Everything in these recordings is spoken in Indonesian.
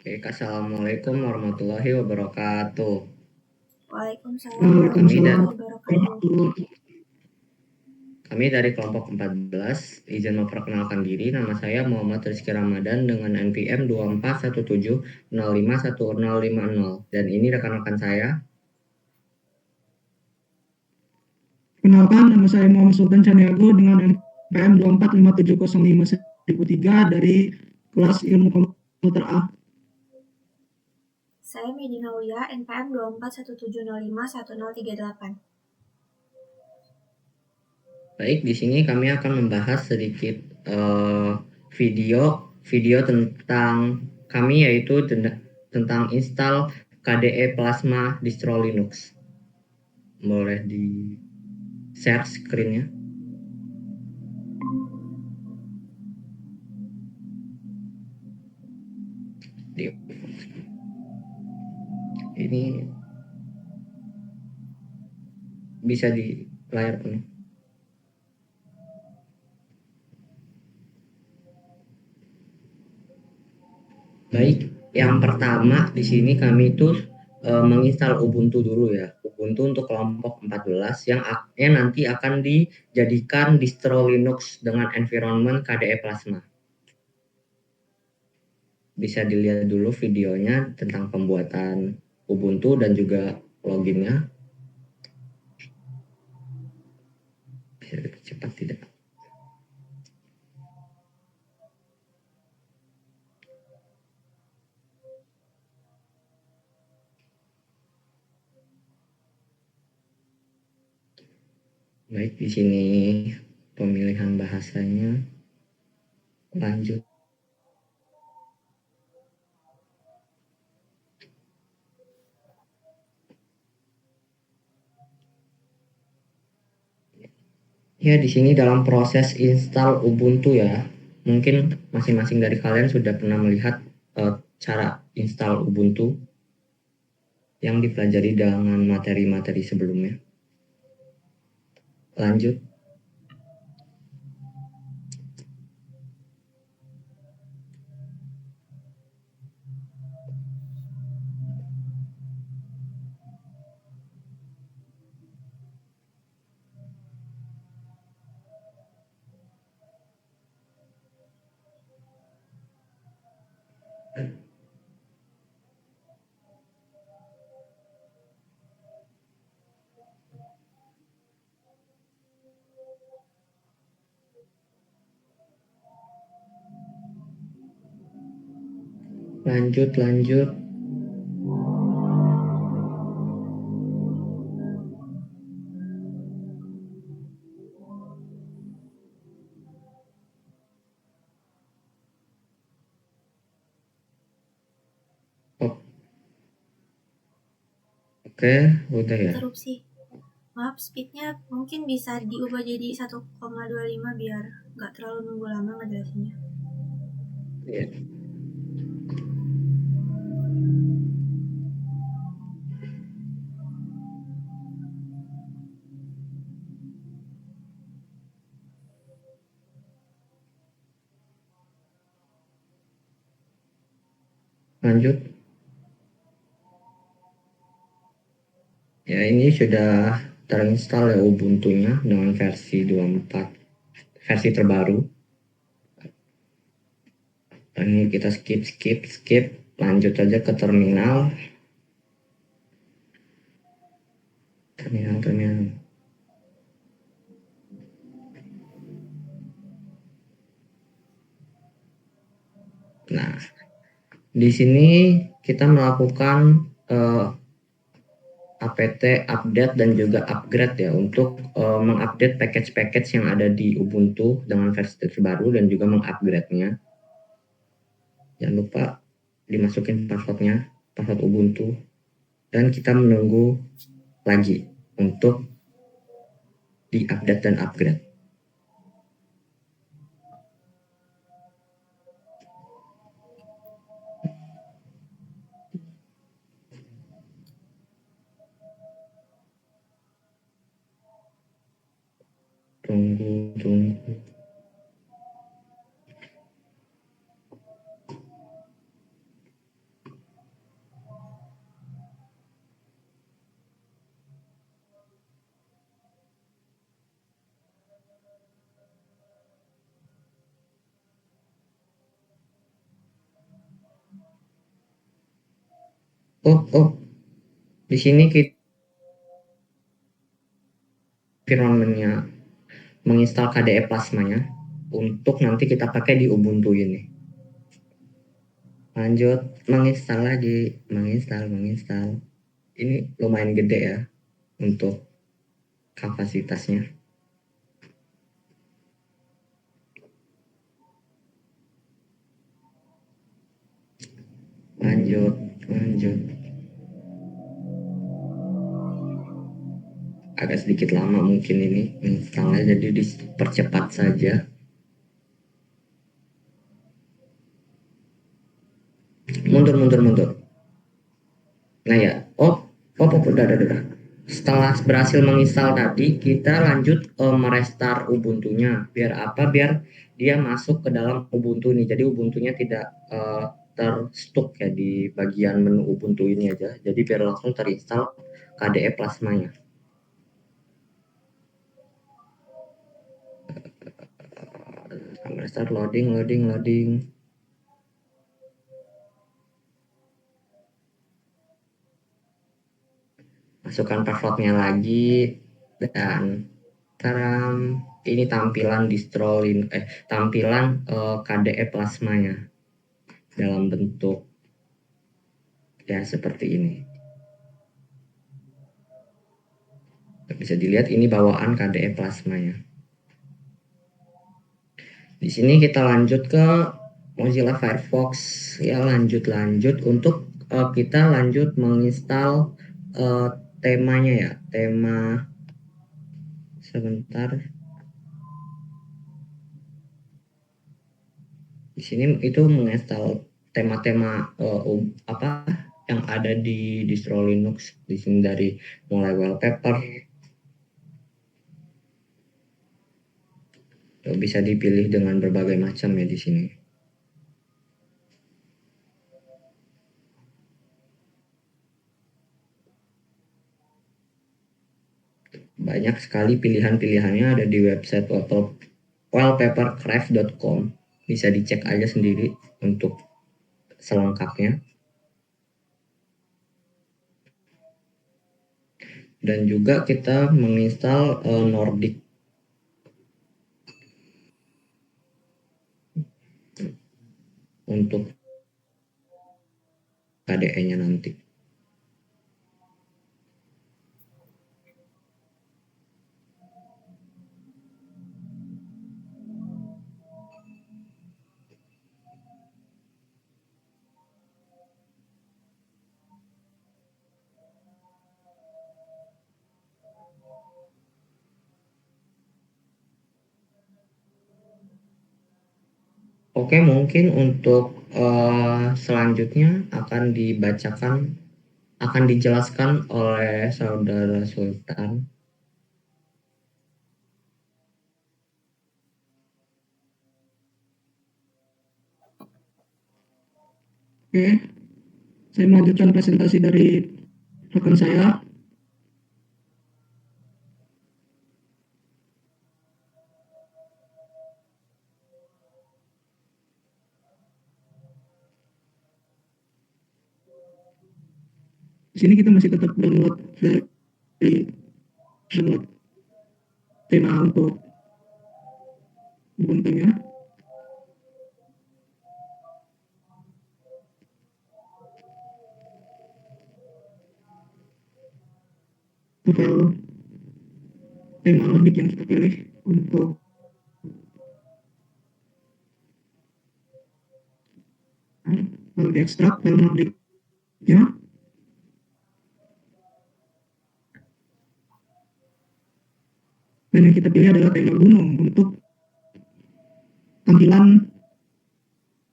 Oke, Assalamualaikum warahmatullahi wabarakatuh. Waalaikumsalam Kami, warahmatullahi wabarakatuh. kami dari kelompok 14, izin memperkenalkan diri, nama saya Muhammad Rizky Ramadan dengan NPM 2417051050 dan ini rekan-rekan saya. Kenalkan, nama saya Muhammad Sultan Caniago dengan NPM 2457051003 dari kelas Ilmu Komputer A. Saya Medina Ulia, NPM 2417051038. Baik, di sini kami akan membahas sedikit video tentang kami, yaitu tentang install KDE Plasma distro Linux. Boleh di share screen-nya. Ini bisa di layar penuh. Baik, yang pertama di sini kami itu menginstal Ubuntu dulu ya. Ubuntu untuk kelompok 14 yang nanti akan dijadikan distro Linux dengan environment KDE Plasma. Bisa dilihat dulu videonya tentang pembuatan Ubuntu dan juga loginnya. Bisa cepat tidak? Baik, di sini pemilihan bahasanya. Lanjut. Ya, di sini dalam proses install Ubuntu ya. Mungkin masing-masing dari kalian sudah pernah melihat cara install Ubuntu yang dipelajari dengan materi-materi sebelumnya. Lanjut. Lanjut. Oke, udah ya. Interupsi. Maaf, speednya mungkin bisa diubah jadi 1,25 biar nggak terlalu nunggu lama ngejelasinnya. Ya. Lanjut. Ya, ini sudah terinstall ya Ubuntu-nya dengan versi 24, versi terbaru. Ini kita skip, lanjut aja ke terminal. Nah, di sini kita melakukan apt update dan juga upgrade ya untuk mengupdate package-package yang ada di Ubuntu dengan versi terbaru dan juga mengupgrade-nya. Jangan lupa dimasukin password Ubuntu, dan kita menunggu lagi untuk di-update dan upgrade. Tunggu. Oh, di sini kita environment-nya menginstal KDE Plasma-nya untuk nanti kita pakai di Ubuntu ini. Lanjut, menginstal lagi, menginstal. Ini lumayan gede ya untuk kapasitasnya. Lanjut. Agak sedikit lama mungkin ini installnya, jadi dipercepat saja. Mundur. Nah ya, udah. Setelah berhasil menginstal tadi, kita lanjut merestart Ubuntu-nya. Biar apa? Biar dia masuk ke dalam Ubuntu ini. Jadi Ubuntu-nya tidak terstuck ya di bagian menu Ubuntu ini aja. Jadi biar langsung terinstall KDE Plasma-nya. Restart, loading. Masukkan passwordnya lagi dan ini tampilan KDE Plasma-nya dalam bentuk ya seperti ini. Bisa dilihat ini bawaan KDE Plasma-nya. Di sini kita lanjut ke Mozilla Firefox ya, lanjut untuk kita lanjut menginstal temanya ya, tema sebentar. Di sini itu menginstal tema-tema yang ada di distro Linux. Di sini dari mulai wallpaper bisa dipilih dengan berbagai macam ya di sini. Banyak sekali pilihan-pilihannya ada di website wallpapercraft.com. Bisa dicek aja sendiri untuk selengkapnya. Dan juga kita menginstal Nordic untuk KDE-nya nanti. Oke, mungkin untuk selanjutnya akan dijelaskan oleh Saudara Sultan. Oke, saya melanjutkan presentasi dari rekan saya. Di sini kita masih tetap download tema untuk Ubuntu-nya. File tema Nordic yang kita pilih untuk lalu diekstrak file Nordic-nya. Dan yang kita pilih adalah tema gunung untuk tampilan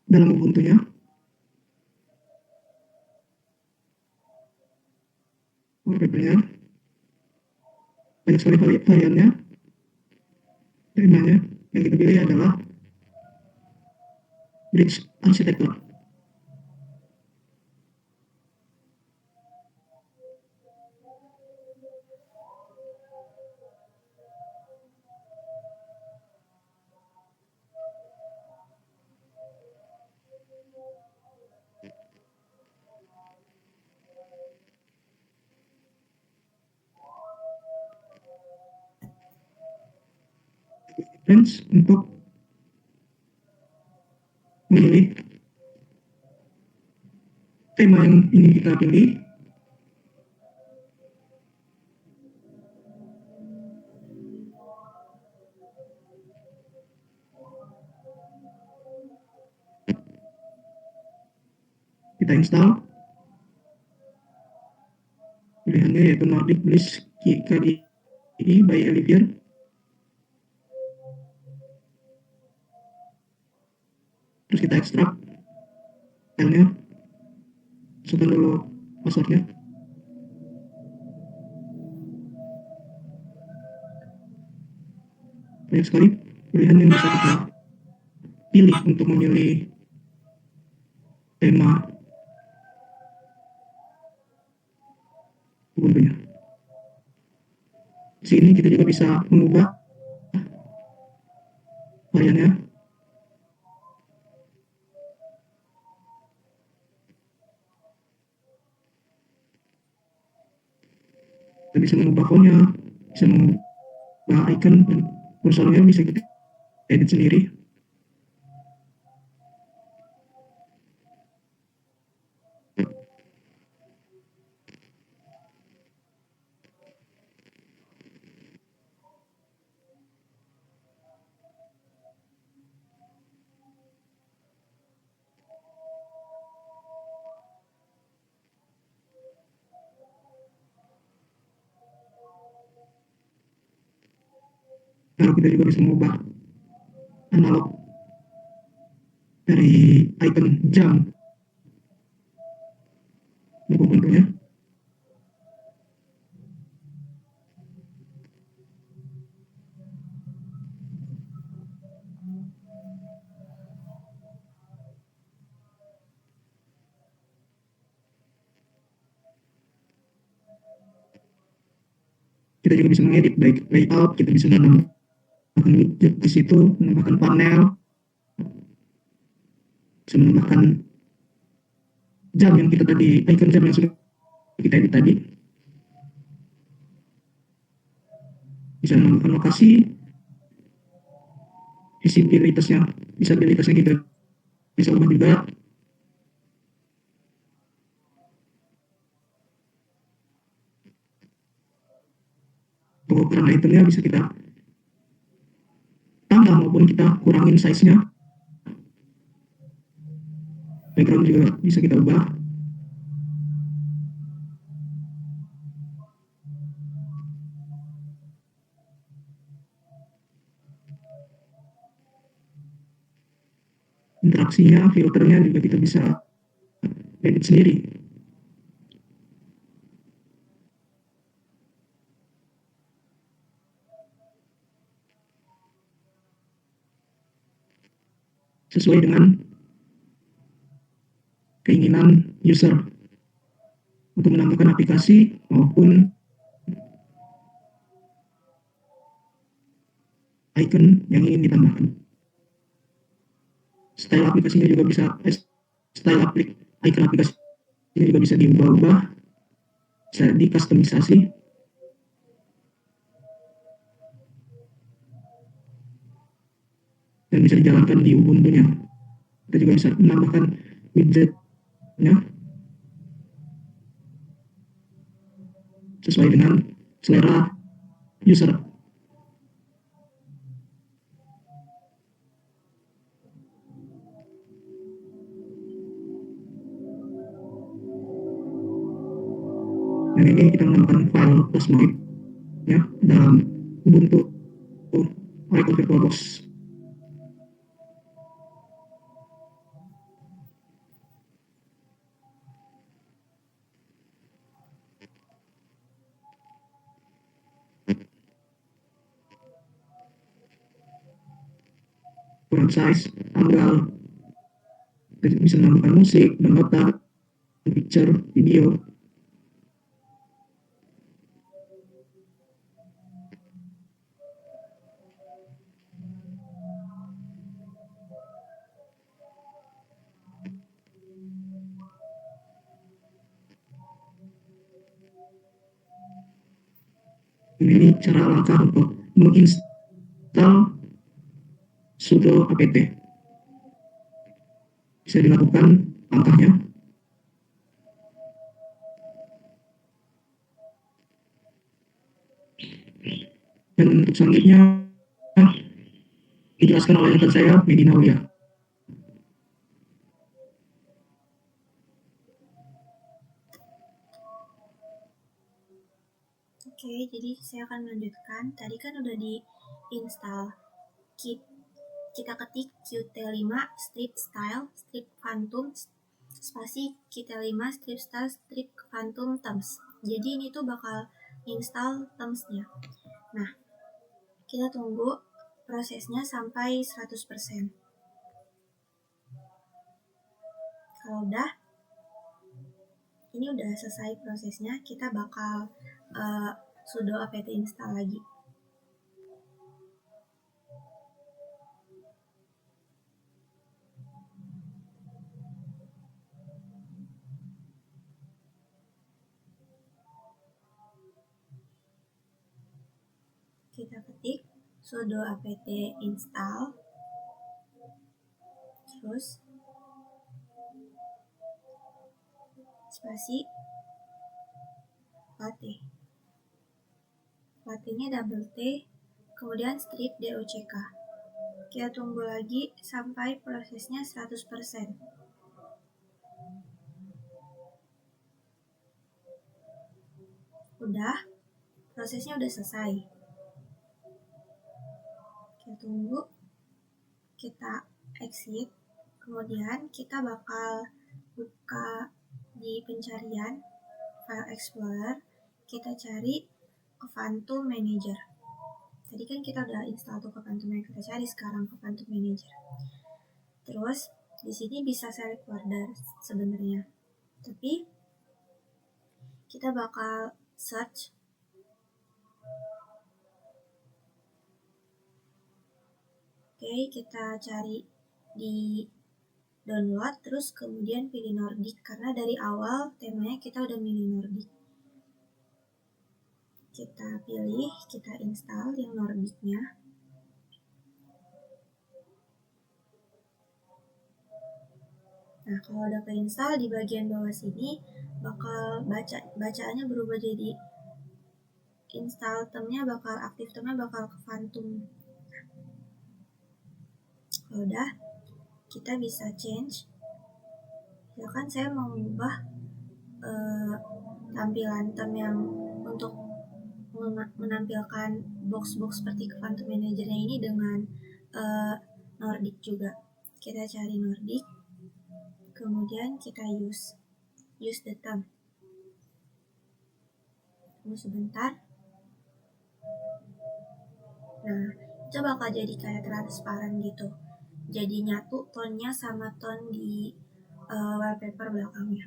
dalam Ubuntu-nya. Wallpaper-nya. Banyak sekali variannya. Temanya yang kita pilih adalah Bridge Architecture. Friends untuk memilih tema yang ingin kita pilih. Kita install. Pilihannya yaitu Nordic Bliss KDI by Olivier. Terus kita ekstrak filenya, masukkan dulu passwordnya. Banyak sekali pilihan yang bisa kita pilih untuk memilih tema Ubuntu-nya. Di sini kita juga bisa mengubah variannya. Kita bisa mengubah fontnya, bisa mengubah icon, dan kursornya bisa kita edit sendiri. Lalu kita juga bisa mengubah analog dari icon jam di Ubuntu-nya. Kita juga bisa mengedit baik layout, kita bisa menambahkan widget di situ, menambahkan panel, bisa menambahkan jam yang kita tadi, icon jam yang sudah kita edit tadi. Bisa menambahkan lokasi, visibilitasnya kita bisa ubah juga. Untuk ukuran itemnya bisa kita tambah maupun kita kurangin size-nya. Background juga bisa kita ubah. Interaksinya, filternya juga kita bisa edit sendiri. Sesuai dengan keinginan user untuk menambahkan aplikasi maupun icon yang ingin ditambahkan. Style aplikasinya juga bisa, icon aplikasinya juga bisa diubah-ubah, bisa dikustomisasi. Dan bisa dijalankan di Ubuntu-nya. Kita juga bisa menambahkan widget-nya sesuai dengan selera user. Dan ini kita menambahkan file plasmoid ya dalam Ubuntu Oracle VirtualBox. Ukuran size, tanggal, kita bisa menambahkan musik, dan nota, picture, video. Ini cara langkah untuk menginstal sudo apt. Bisa dilakukan langkahnya. Dan untuk selanjutnya dijelaskan oleh rekan saya, Medina Aulia. Oke, jadi saya akan melanjutkan. Tadi kan udah di install. Kita ketik Qt5 strip style strip phantom spasi Qt5 strip style strip phantom themes. Jadi ini tuh bakal install themesnya. Nah, kita tunggu prosesnya sampai 100%. Kalau udah, ini udah selesai prosesnya, kita bakal sudo apt install lagi. Kita ketik sudo apt install, terus spasi latte. Latte-nya double T, kemudian strip dock. Kita tunggu lagi sampai prosesnya 100%. Udah, prosesnya udah selesai. Kita tunggu, kita exit, kemudian kita bakal buka di pencarian File Explorer, kita cari Phantom Manager. Tadi kan kita udah install tuh Phantom Manager, kita cari sekarang Phantom Manager. Terus di sini bisa select order sebenarnya, tapi kita bakal search kita cari di download, terus kemudian pilih Nordic, karena dari awal temanya kita udah milih Nordic. Kita pilih, kita install yang Nordicnya. Nah, kalau udah keinstall, di bagian bawah sini bakal bacaannya berubah jadi install termnya bakal aktif, termnya bakal ke Phantom. Kalau udah, kita bisa change. Ya kan saya mau mengubah tampilan term yang untuk menampilkan box-box seperti ke Phantom Manager-nya ini dengan Nordic juga. Kita cari Nordic, kemudian kita use the term. Tunggu sebentar. Nah, itu bakal jadi kayak transparan gitu. Jadi nyatu tone-nya sama tone di wallpaper belakangnya.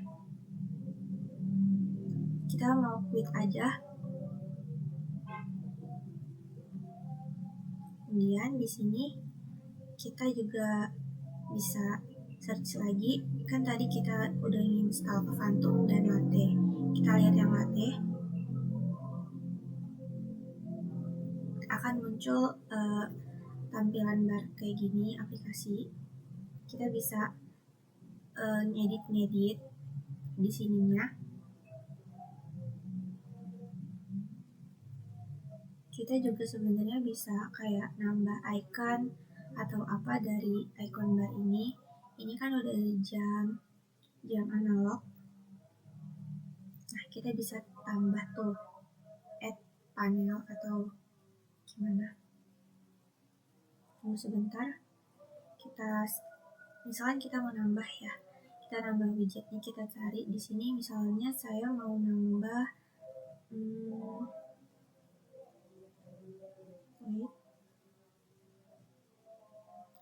Kita mau quit aja. Kemudian di sini kita juga bisa search lagi. Kan tadi kita udah install ke Phantom dan Latte. Kita lihat yang Latte. Akan muncul tampilan bar kayak gini aplikasi. Kita bisa ngedit di sininya. Kita juga sebenarnya bisa kayak nambah icon atau apa dari icon bar ini. Ini kan udah jam analog. Nah, kita bisa tambah tuh add panel atau gimana. Tunggu sebentar. Misalkan kita mau nambah ya. Kita nambah widgetnya, kita cari di sini. Misalnya saya mau nambah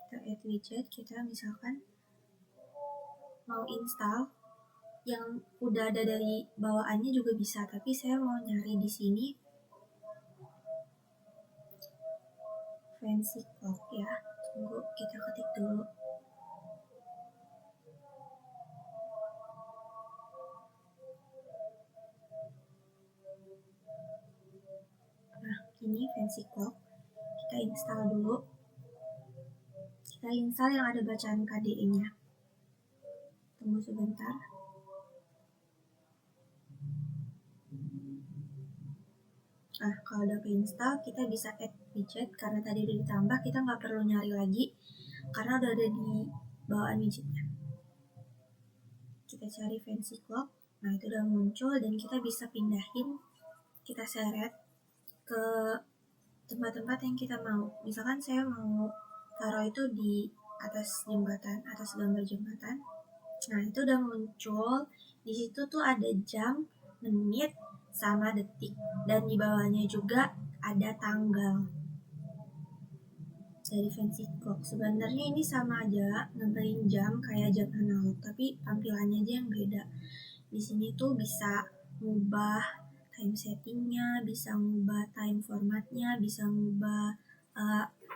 kita add widget, kita misalkan mau install yang udah ada dari bawaannya juga bisa, tapi saya mau nyari di sini fancy clock ya. Tunggu, kita ketik dulu. Nah, ini fancy clock. Kita install dulu. Kita install yang ada bacaan KDE-nya. Tunggu sebentar. Nah, kalau udah keinstall, kita bisa add widget. Karena tadi udah ditambah, kita nggak perlu nyari lagi karena udah ada di bawaan widgetnya. Kita cari fancy clock. Nah, itu udah muncul dan kita bisa pindahin, kita seret ke tempat-tempat yang kita mau. Misalkan saya mau taruh itu di atas jembatan, atas gambar jembatan. Nah, itu udah muncul. Di situ tuh ada jam, menit, sama detik. Dan di bawahnya juga ada tanggal dari fancy clock. Sebenarnya ini sama aja ngebayin jam kayak jam analog, tapi tampilannya aja yang beda. Di sini tuh bisa ngubah time settingnya, bisa ngubah time formatnya, bisa ngubah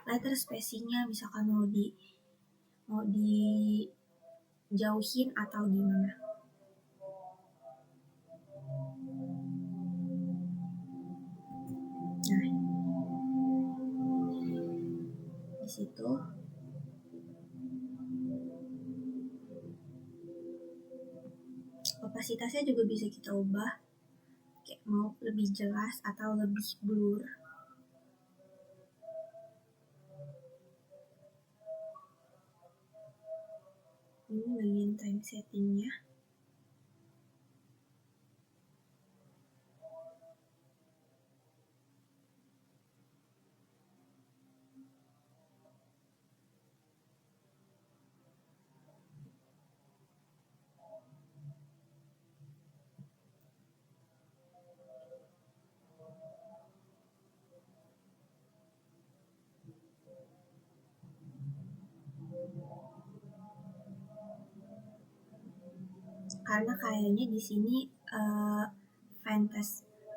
letter spacingnya, misalkan mau dijauhin atau gimana. Nah, di situ opasitasnya juga bisa kita ubah, kayak mau lebih jelas atau lebih blur. Ini bagian time settingnya. Karena kayaknya di sini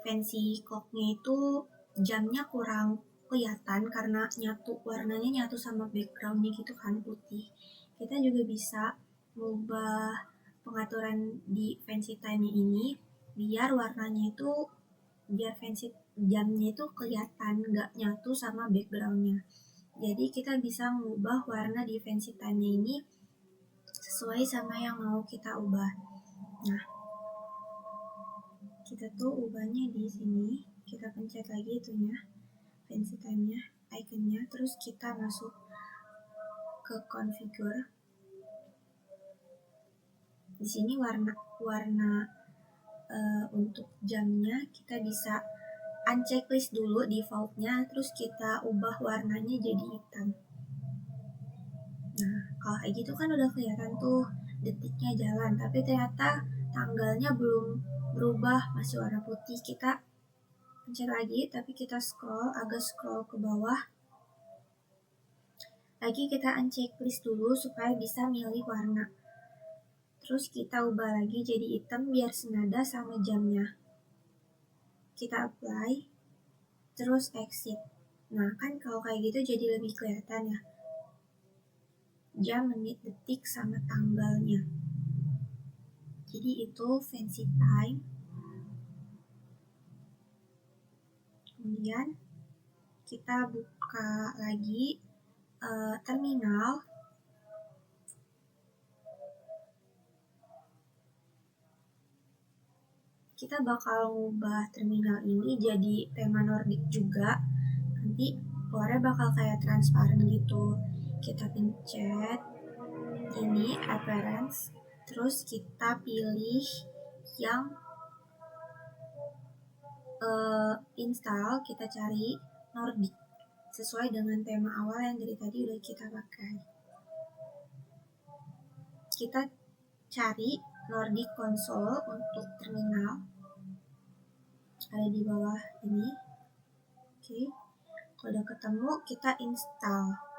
fancy clock-nya itu jamnya kurang kelihatan karena warnanya nyatu sama background-nya gitu kan, putih. Kita juga bisa mengubah pengaturan di fancy time-nya ini biar warnanya itu, biar fancy jamnya itu kelihatan nggak nyatu sama background-nya. Jadi kita bisa mengubah warna di fancy time-nya ini sesuai sama yang mau kita ubah. Nah, kita tuh ubahnya di sini. Kita pencet lagi itunya, fancy time-nya, iconnya, terus kita masuk ke configure. Di sini warna untuk jamnya kita bisa unchecklist dulu defaultnya, terus kita ubah warnanya jadi hitam. Nah, kalau kayak gitu kan udah kelihatan tuh detiknya jalan, tapi ternyata tanggalnya belum berubah, masih warna putih. Kita pencet lagi, tapi kita agak scroll ke bawah. Lagi kita unchecklist dulu supaya bisa milih warna. Terus kita ubah lagi jadi hitam biar senada sama jamnya. Kita apply, terus exit. Nah, kan kalau kayak gitu jadi lebih kelihatan ya, jam, menit, detik, sama tanggalnya. Jadi itu fancy time. Kemudian kita buka lagi terminal. Kita bakal ngubah terminal ini jadi tema Nordic juga. Nanti keluarnya bakal kayak transparan gitu. Kita pencet ini appearance, terus kita pilih yang install, kita cari Nordic sesuai dengan tema awal yang dari tadi udah kita pakai. Kita cari Nordic Console untuk terminal, ada di bawah ini. Oke, kalau udah ketemu kita install.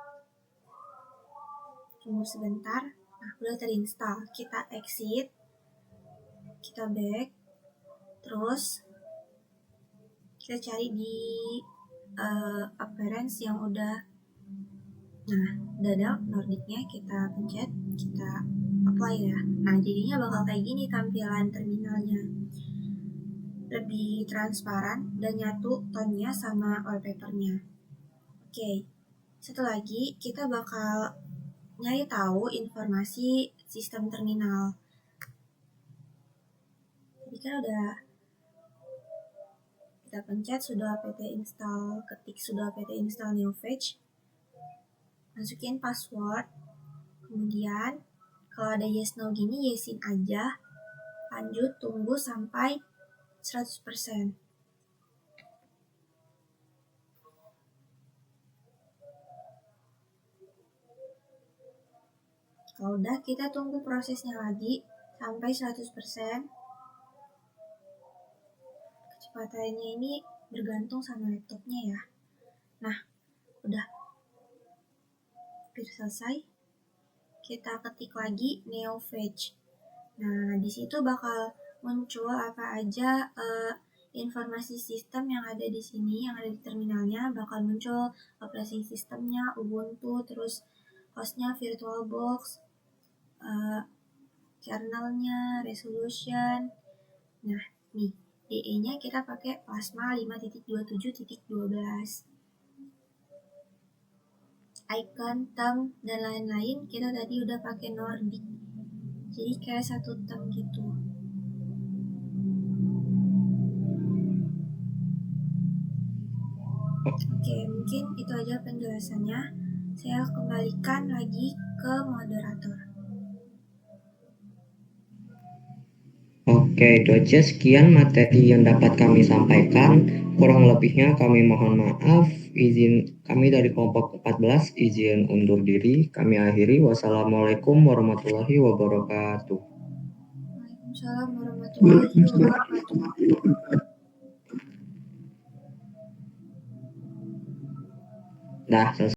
Tunggu sebentar. Nah, udah terinstall. Kita exit, kita back, terus kita cari di appearance yang udah. Nah, udah ada Nordicnya, kita pencet, kita apply ya. Nah, jadinya bakal kayak gini tampilan terminalnya. Lebih transparan dan nyatu tone-nya sama wallpaper-nya. Oke, satu lagi kita bakal nyari tahu informasi sistem terminal. Jadi kan udah kita pencet sudo apt install, ketik sudo apt install NeoFetch, masukin password, kemudian kalau ada yes no gini yesin aja, lanjut tunggu sampai 100%. Kalau udah kita tunggu prosesnya lagi sampai 100%. Kecepatannya ini bergantung sama laptopnya ya. Nah, udah hampir selesai. Kita ketik lagi NeoFetch. Nah, di situ bakal muncul apa aja informasi sistem yang ada di sini, yang ada di terminalnya, bakal muncul operating sistemnya, Ubuntu, terus hostnya VirtualBox, kernelnya, resolution. Nah, nih, DE-nya kita pakai Plasma 5.27.12. Icon, thumb, dan lain-lain kita tadi udah pakai Nordic. Jadi kayak satu thumb gitu. Oke, mungkin itu aja penjelasannya. Saya kembalikan lagi ke moderator. Oke, itu aja sekian materi yang dapat kami sampaikan. Kurang lebihnya kami mohon maaf. Kami dari kelompok 14 izin undur diri. Kami akhiri. Wassalamualaikum warahmatullahi wabarakatuh. Waalaikumsalam warahmatullahi wabarakatuh. Dah selesai.